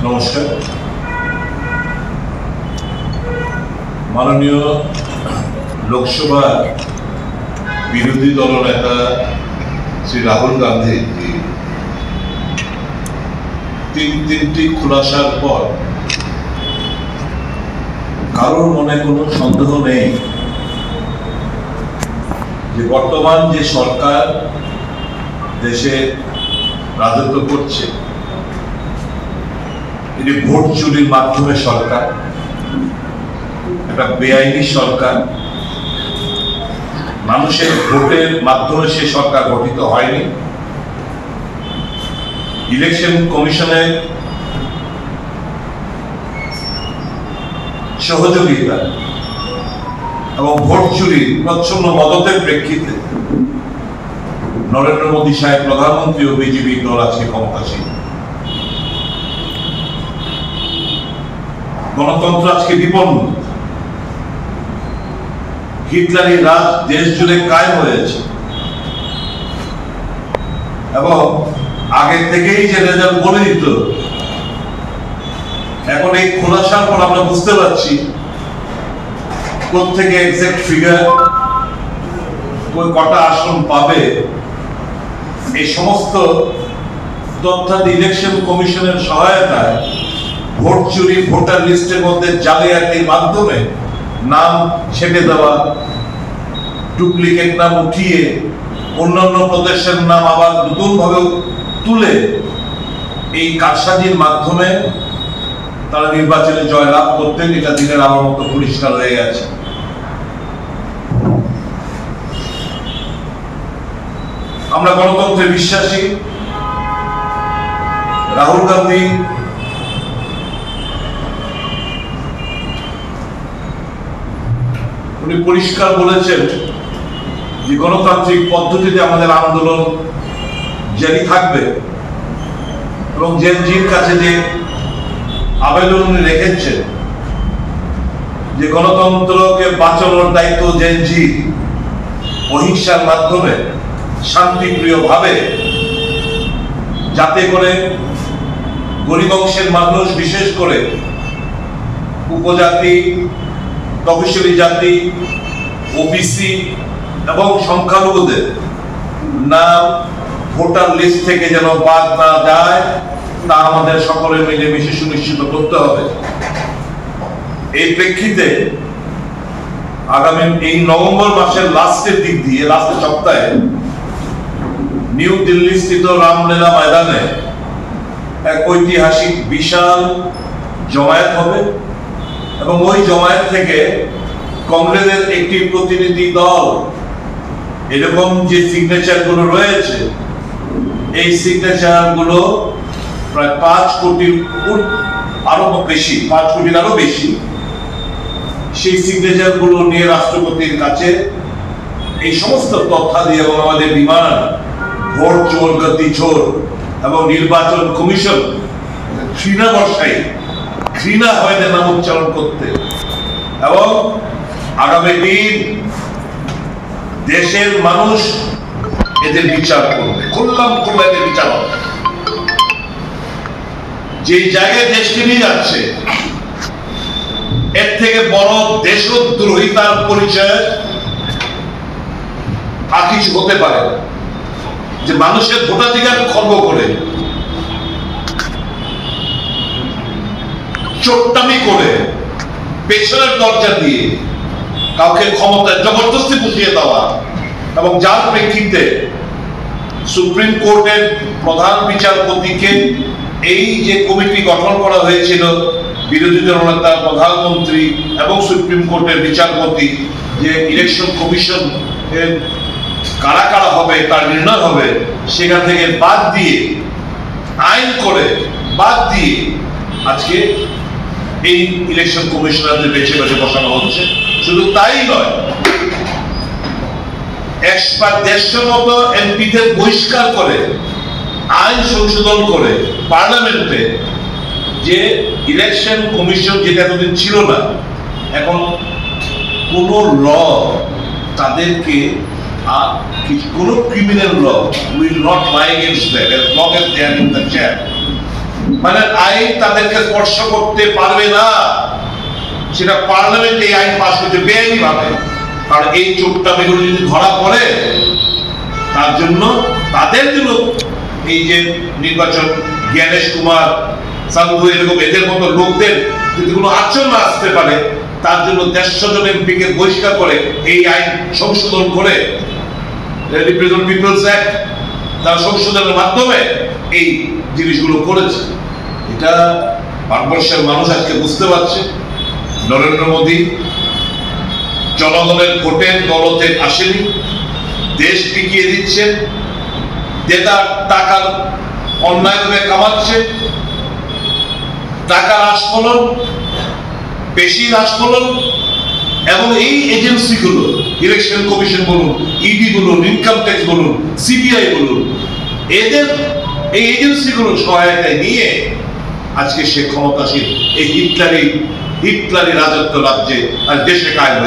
নমস্কার। মাননীয় লোকসভা বিরোধী দলনেতা শ্রী রাহুল গান্ধী তিনটি খুলাসার পর কারোর মনে কোনো সন্দেহ নেই যে বর্তমান যে সরকার দেশে রাজত্ব করছে এটি ভোট চুরির মাধ্যমে সরকার, একটা বেআইনি সরকার। মানুষের ভোটের মাধ্যমে সে সরকার গঠিত হয়নি। ইলেকশন কমিশনের সহযোগিতা এবং ভোট চুরির প্রচ্ছন্ন মদতের প্রেক্ষিতে নরেন্দ্র মোদী সাহেব প্রধানমন্ত্রী ও বিজেপি দল আজকে ক্ষমতাসীন। গণতন্ত্র আজকে বিপন্ন। হিটলারি রাজ দেশ জুড়ে কায়েম হয়েছে এবং আগে থেকেই যে রেজাল্ট বলে দিত, এখন এই খোলাসার পর আমরা বুঝতে পারছি কোত্থেকে এক্সাক্ট ফিগার, কটা আসন পাবে, এই সমস্ত তথ্যাদি ইলেকশন কমিশনের সহায়তায় ভোট চুরি, ভোটার লিস্টের মধ্যে জালিয়াতির মাধ্যমে নাম ছেপে দেওয়া, ডুপ্লিকেট নাম উঠিয়ে অন্যান্য প্রদেশের নাম আবার নতুন ভাবে তুলে এই কারসাজির মাধ্যমে তারা নির্বাচনে জয়লাভ করতেন। এটা দিনের আলোর মতো পরিষ্কার হয়ে গেছে। আমরা গণতন্ত্রে বিশ্বাসী। রাহুল গান্ধী উনি পরিষ্কার বলেছেন যে গণতান্ত্রিক পদ্ধতিতে আমাদের আন্দোলন জারি থাকবে এবং জেনজির কাছে যে আবেদন উনি রেখেছেন যে গণতন্ত্রকে বাঁচানোর দায়িত্ব জেনজি, অহিংসার মাধ্যমে শান্তিপ্রিয় ভাবে, যাতে করে গরিব অংশের মানুষ, বিশেষ করে উপজাতি, তফসিলি জাতি, ওবিসি এবং সংখ্যালঘুদের নাম ভোটার লিস্ট থেকে যেন বাদ না যায়, তা আমাদের সকলে মিলেমিশে সুনিশ্চিত করতে হবে। এই প্রেক্ষিতে আগামী এই নভেম্বর মাসের লাস্টের দিক দিয়ে, লাস্টের সপ্তাহে নিউ দিল্লি স্থিত রামলীলা ময়দানে এক ঐতিহাসিক বিশাল জমায়েত হবে এবং ওই জমায়েত থেকে কংগ্রেসের একটি প্রতিনিধি দল এরকম যে সিগনেচার গুলো রয়েছে, এই সিগনেচার গুলো প্রায় 5 কোটির আরো বেশি, 5 কোটির আরো বেশি, সেই সিগনেচার গুলো নিয়ে রাষ্ট্রপতির কাছে এই সমস্ত তথ্যাদি এবং আমাদের বিমান ভোট চোর, গতি চোর এবং নির্বাচন কমিশন ঘৃণা বর্ষাই, ঘৃণা হয় না নাম উচ্চারণ করতে, এবং আগামী দিন দেশের মানুষ এদের বিচার করবে, খুললাম এদের বিচার হবে। যে জায়গায় দেশকে নিয়ে যাচ্ছে এর থেকে বড় দেশদ্রোহিতার পরিচয় আর কিছু হতে পারে না। যে মানুষের ভোটাধিকার খর্ব করে, চোট্টামি করে, পেছনের দরজা দিয়ে কাউকে ক্ষমতায় জবরদস্তি বসিয়ে দেওয়া, এবং যার প্রেক্ষিতে সুপ্রিম কোর্টের প্রধান বিচারপতিকে এই যে কমিটি গঠন করা হয়েছিল, বিরোধী দলনেতা, প্রধানমন্ত্রী এবং সুপ্রিম কোর্টের বিচারপতি, যে ইলেকশন কমিশন কারা কারা হবে তার নির্ণয় হবে, সেখান থেকে বাদ দিয়ে, আইন করে বাদ দিয়ে আজকে এই ইলেকশন কমিশনারদের বেছে বেছে বসানো হচ্ছে। শুধু তাই নয়, 150 মতো এমপিদের বহিষ্কার করে আইন সংশোধন করে পার্লামেন্টে যে ইলেকশন কমিশন, যেটা এতদিন ছিল না, এখন কোন ল তাদেরকে কোনো criminal law will not lie against them as long as they are in the chair. মানে আইন তাদেরকে স্পর্শ করতে পারবে না, সেটা পার্লামেন্টে এই আইন পাস করতে বেআইনি ভাবে। কারণ এই চোট্টামিগুলো যদি ধরা পড়ে, তার জন্য তাদের জন্য এই যে নির্বাচন, জ্ঞানেশ কুমার, সান্ধু, এরকম এদের মতো লোকদের যদি কোনো আচরণ না আসতে পারে, তার জন্য 150 জন এমপিকে বহিষ্কার করে এই আইন সংশোধন করে, রিপ্রেজেন্ট পিপলস অ্যাক্ট, তার সংশোধনের মাধ্যমে এই জিনিসগুলো করেছে। এটা ভারতবর্ষের মানুষ আজকে বুঝতে পারছে নরেন্দ্র মোদী জনগণের ভোটের দলতে আসেনি, দেশ টিকিয়ে দিচ্ছে, দেদার টাকার অন্যায়ভাবে কামাচ্ছে, টাকার আস্ফলন, পেশির আস্ফলন, এবং এই এজেন্সিগুলো, ইলেকশন কমিশন বলুন, ইডি বলুন, ইনকাম ট্যাক্স বলুন, সিবিআই বলুন, এদের এই এজেন্সিগুলোর সহায়তায় নিয়ে আজকে সে ক্ষমতাসীন এই হিটলারি রাজত্ব রাজ্যে আর দেশে কায়েম